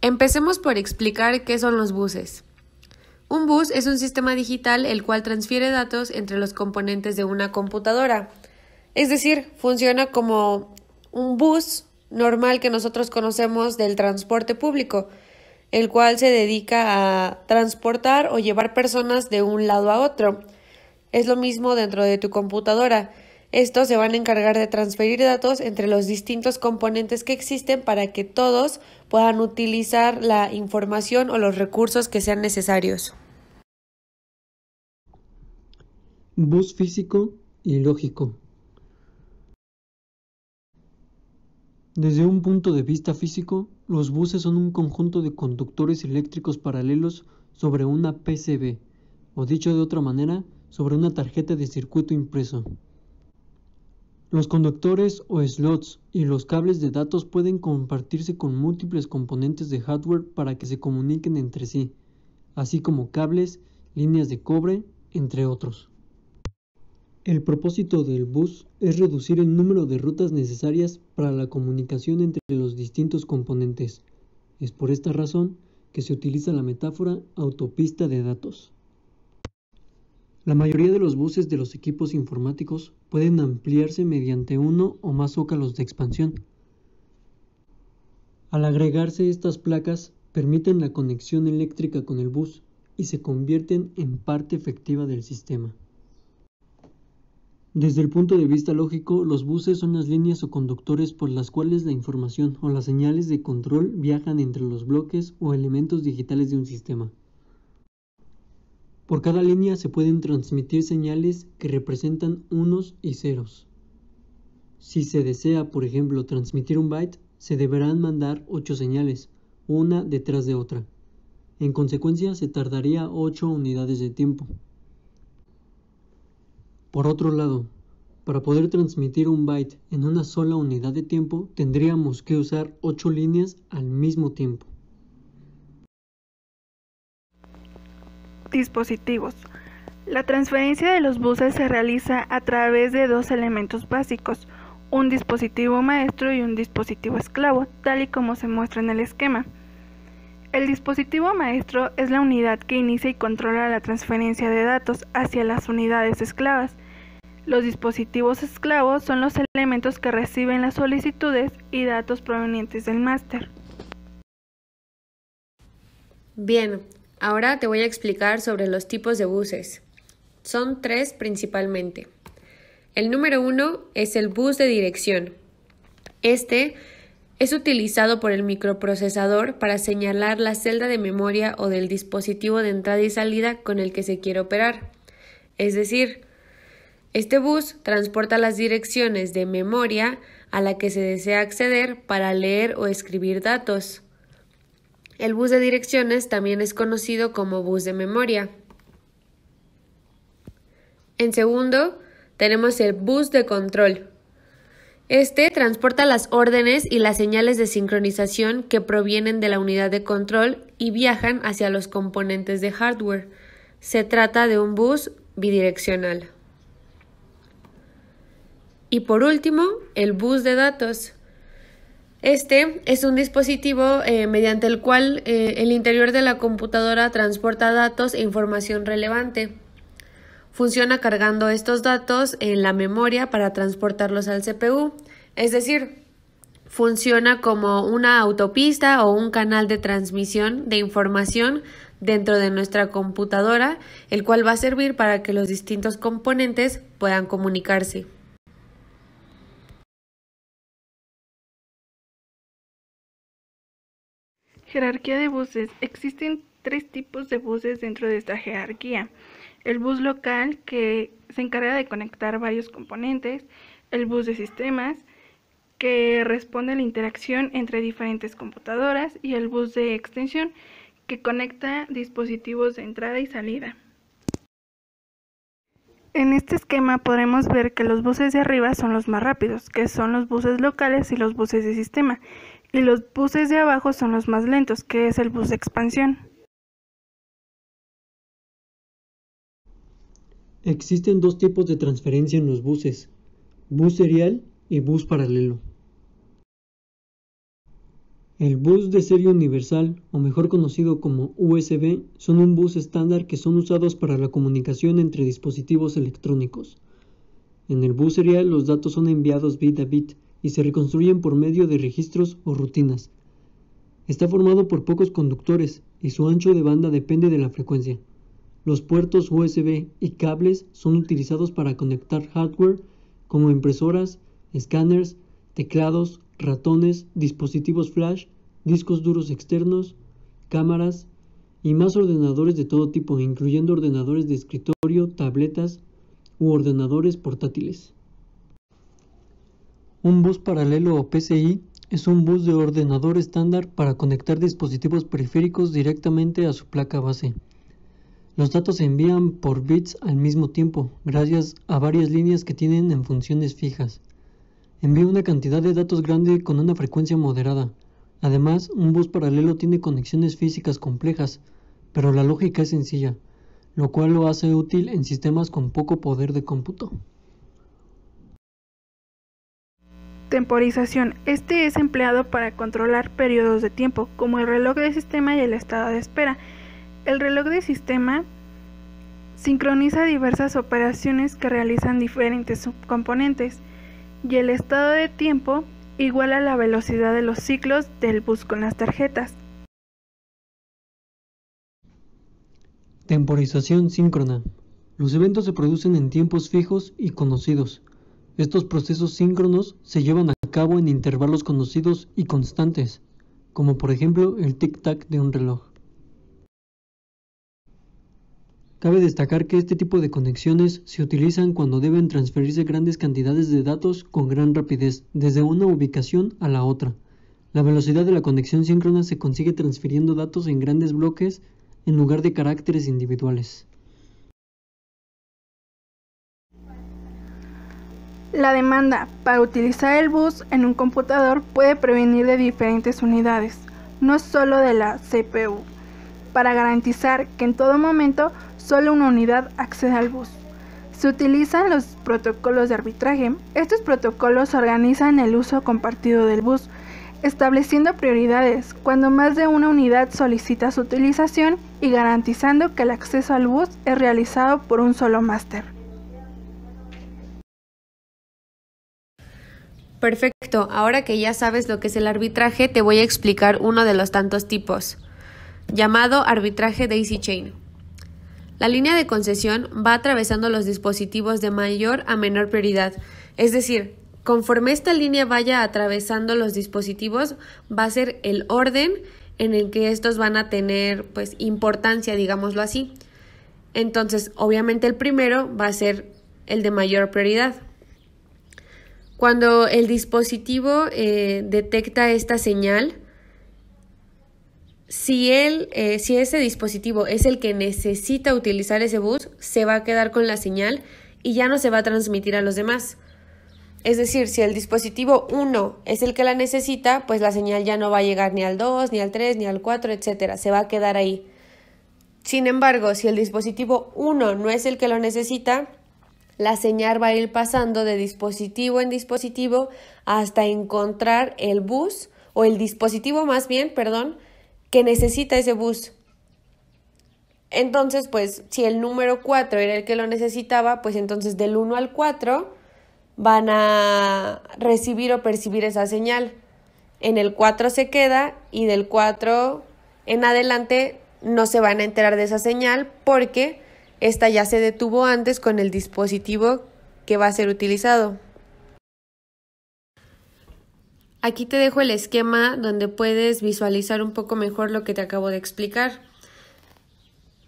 Empecemos por explicar qué son los buses. Un bus es un sistema digital el cual transfiere datos entre los componentes de una computadora. Es decir, funciona como un bus normal que nosotros conocemos del transporte público, el cual se dedica a transportar o llevar personas de un lado a otro. Es lo mismo dentro de tu computadora. Estos se van a encargar de transferir datos entre los distintos componentes que existen para que todos puedan utilizar la información o los recursos que sean necesarios. Bus físico y lógico. Desde un punto de vista físico, los buses son un conjunto de conductores eléctricos paralelos sobre una PCB, o dicho de otra manera, sobre una tarjeta de circuito impreso. Los conductores o slots y los cables de datos pueden compartirse con múltiples componentes de hardware para que se comuniquen entre sí, así como cables, líneas de cobre, entre otros. El propósito del bus es reducir el número de rutas necesarias para la comunicación entre los distintos componentes. Es por esta razón que se utiliza la metáfora autopista de datos. La mayoría de los buses de los equipos informáticos pueden ampliarse mediante uno o más zócalos de expansión. Al agregarse estas placas, permiten la conexión eléctrica con el bus y se convierten en parte efectiva del sistema. Desde el punto de vista lógico, los buses son las líneas o conductores por las cuales la información o las señales de control viajan entre los bloques o elementos digitales de un sistema. Por cada línea se pueden transmitir señales que representan unos y ceros. Si se desea, por ejemplo, transmitir un byte, se deberán mandar 8 señales, una detrás de otra. En consecuencia, se tardaría 8 unidades de tiempo. Por otro lado, para poder transmitir un byte en una sola unidad de tiempo, tendríamos que usar 8 líneas al mismo tiempo. Dispositivos. La transferencia de los buses se realiza a través de dos elementos básicos, un dispositivo maestro y un dispositivo esclavo, tal y como se muestra en el esquema. El dispositivo maestro es la unidad que inicia y controla la transferencia de datos hacia las unidades esclavas. Los dispositivos esclavos son los elementos que reciben las solicitudes y datos provenientes del máster. Bien, ahora te voy a explicar sobre los tipos de buses. Son 3 principalmente. El número 1 es el bus de dirección. Este es utilizado por el microprocesador para señalar la celda de memoria o del dispositivo de entrada y salida con el que se quiere operar. Es decir, este bus transporta las direcciones de memoria a la que se desea acceder para leer o escribir datos. El bus de direcciones también es conocido como bus de memoria. En segundo, tenemos el bus de control. Este transporta las órdenes y las señales de sincronización que provienen de la unidad de control y viajan hacia los componentes de hardware. Se trata de un bus bidireccional. Y por último, el bus de datos. Este es un dispositivo mediante el cual el interior de la computadora transporta datos e información relevante. Funciona cargando estos datos en la memoria para transportarlos al CPU, es decir, funciona como una autopista o un canal de transmisión de información dentro de nuestra computadora, el cual va a servir para que los distintos componentes puedan comunicarse. Jerarquía de buses. Existen 3 tipos de buses dentro de esta jerarquía. El bus local, que se encarga de conectar varios componentes. El bus de sistemas, que responde a la interacción entre diferentes computadoras. Y el bus de extensión, que conecta dispositivos de entrada y salida. En este esquema podremos ver que los buses de arriba son los más rápidos, que son los buses locales y los buses de sistema. Y los buses de abajo son los más lentos, que es el bus de expansión. Existen 2 tipos de transferencia en los buses, bus serial y bus paralelo. El bus de serie universal, o mejor conocido como USB, son un bus estándar que son usados para la comunicación entre dispositivos electrónicos. En el bus serial los datos son enviados bit a bit y se reconstruyen por medio de registros o rutinas. Está formado por pocos conductores y su ancho de banda depende de la frecuencia. Los puertos USB y cables son utilizados para conectar hardware como impresoras, escáneres, teclados, ratones, dispositivos flash, discos duros externos, cámaras y más ordenadores de todo tipo, incluyendo ordenadores de escritorio, tabletas u ordenadores portátiles. Un bus paralelo o PCI es un bus de ordenador estándar para conectar dispositivos periféricos directamente a su placa base. Los datos se envían por bits al mismo tiempo, gracias a varias líneas que tienen en funciones fijas. Envía una cantidad de datos grande con una frecuencia moderada. Además, un bus paralelo tiene conexiones físicas complejas, pero la lógica es sencilla, lo cual lo hace útil en sistemas con poco poder de cómputo. Temporización. Este es empleado para controlar periodos de tiempo, como el reloj de sistema y el estado de espera. El reloj de sistema sincroniza diversas operaciones que realizan diferentes subcomponentes, y el estado de tiempo iguala la velocidad de los ciclos del bus con las tarjetas. Temporización síncrona. Los eventos se producen en tiempos fijos y conocidos. Estos procesos síncronos se llevan a cabo en intervalos conocidos y constantes, como por ejemplo el tic-tac de un reloj. Cabe destacar que este tipo de conexiones se utilizan cuando deben transferirse grandes cantidades de datos con gran rapidez desde una ubicación a la otra. La velocidad de la conexión síncrona se consigue transfiriendo datos en grandes bloques en lugar de caracteres individuales. La demanda para utilizar el bus en un computador puede provenir de diferentes unidades, no solo de la CPU, para garantizar que en todo momento solo una unidad accede al bus. Se utilizan los protocolos de arbitraje. Estos protocolos organizan el uso compartido del bus, estableciendo prioridades cuando más de una unidad solicita su utilización y garantizando que el acceso al bus es realizado por un solo máster. Perfecto, ahora que ya sabes lo que es el arbitraje, te voy a explicar uno de los tantos tipos, llamado arbitraje daisy chain. La línea de concesión va atravesando los dispositivos de mayor a menor prioridad, es decir, conforme esta línea vaya atravesando los dispositivos, va a ser el orden en el que estos van a tener importancia, digámoslo así. Entonces, obviamente el primero va a ser el de mayor prioridad. Cuando el dispositivo detecta esta señal, si ese dispositivo es el que necesita utilizar ese bus, se va a quedar con la señal y ya no se va a transmitir a los demás. Es decir, si el dispositivo 1 es el que la necesita, pues la señal ya no va a llegar ni al 2, ni al 3, ni al 4, etc. Se va a quedar ahí. Sin embargo, si el dispositivo 1 no es el que lo necesita, la señal va a ir pasando de dispositivo en dispositivo hasta encontrar el bus, o el dispositivo más bien, que necesita ese bus. Entonces, si el número 4 era el que lo necesitaba, pues entonces del 1 al 4 van a recibir o percibir esa señal. En el 4 se queda y del 4 en adelante no se van a enterar de esa señal porque esta ya se detuvo antes con el dispositivo que va a ser utilizado. Aquí te dejo el esquema donde puedes visualizar un poco mejor lo que te acabo de explicar.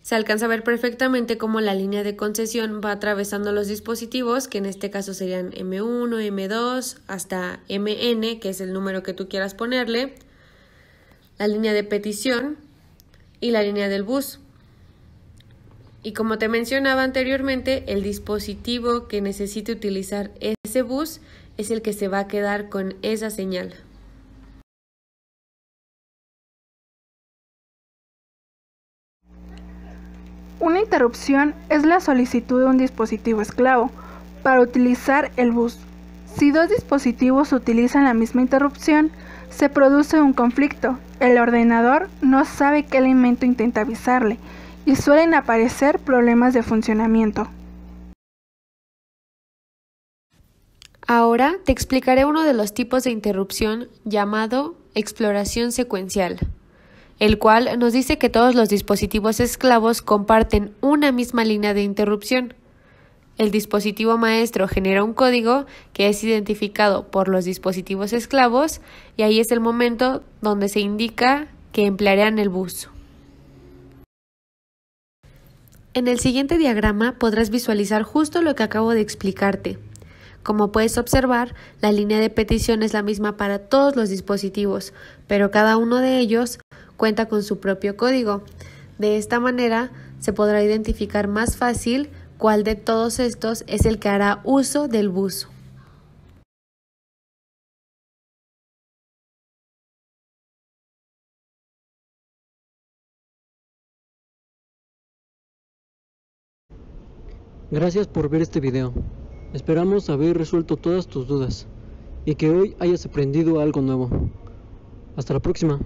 Se alcanza a ver perfectamente cómo la línea de concesión va atravesando los dispositivos, que en este caso serían M1, M2, hasta MN, que es el número que tú quieras ponerle, la línea de petición y la línea del bus. Y como te mencionaba anteriormente, el dispositivo que necesite utilizar ese bus es el que se va a quedar con esa señal. Una interrupción es la solicitud de un dispositivo esclavo para utilizar el bus. Si dos dispositivos utilizan la misma interrupción, se produce un conflicto. El ordenador no sabe qué elemento intenta avisarle y suelen aparecer problemas de funcionamiento. Ahora te explicaré uno de los tipos de interrupción llamado exploración secuencial, el cual nos dice que todos los dispositivos esclavos comparten una misma línea de interrupción. El dispositivo maestro genera un código que es identificado por los dispositivos esclavos y ahí es el momento donde se indica que emplearán el bus. En el siguiente diagrama podrás visualizar justo lo que acabo de explicarte. Como puedes observar, la línea de petición es la misma para todos los dispositivos, pero cada uno de ellos cuenta con su propio código. De esta manera, se podrá identificar más fácil cuál de todos estos es el que hará uso del bus. Gracias por ver este video. Esperamos haber resuelto todas tus dudas y que hoy hayas aprendido algo nuevo. Hasta la próxima.